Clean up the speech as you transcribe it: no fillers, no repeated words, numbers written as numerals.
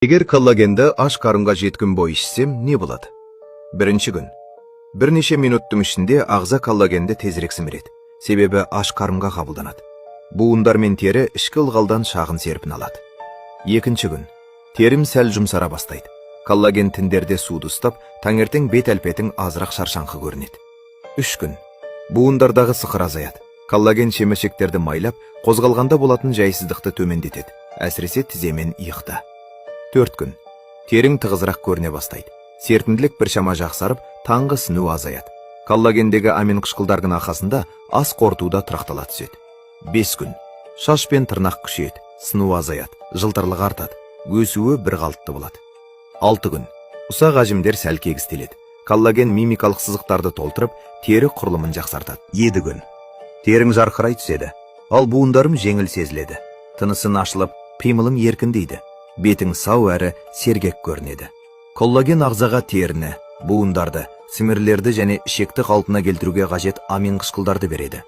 Егер коллагенді аш қарынға жеткін бой ішсем, не болады? Бірінші күн. Бірнеше минуттың ішінде ағза коллагенді тезірек сіміреді. Себебі аш қарынға қабылданады. Буындар мен тері ішкі ылғалдан шағын серпін алады. Екінші күн. Терім сәл жұмсара бастайды. Коллаген тіндерде суды ұстап, таңертең бет әлпетің азырақ шаршаңқы көрінеді. Үш күн. Буындардағы сықыр азаяды. Коллаген шемешектерді майлап, қозғалғанда болатын жайсыздықты төмендетеді. Әсіресе тізе мен иықта. 4 күн. Терің тығызырақ көріне бастайды. Сертінділік біршама жақсарып, таңғы сіну азаяды. Коллагендегі амин қышқылдардың арқасында ас қорытуда тұрақтала түседі. 5 күн. Шаш пен тырнақ күшейеді, сыну азаяды, жылтырлығы артады, өсуі бір қалыпты болады. 6 күн. Ұсақ әжімдер сәл кегістеледі. Коллаген мимикалық сызықтарды толтырып, тері құрылымын жақсартады. 7 күн. Терің жарқырай түседі, ал буындарым жеңіл сезіледі. Тынысың ашылып, қимылың еркіндейді. Бетің сау әрі сергек көрінеді. Коллаген ағзаға теріні, буындарды, сімірлерді және ішекті қалпына келтіруге қажет амин қышқылдарды береді.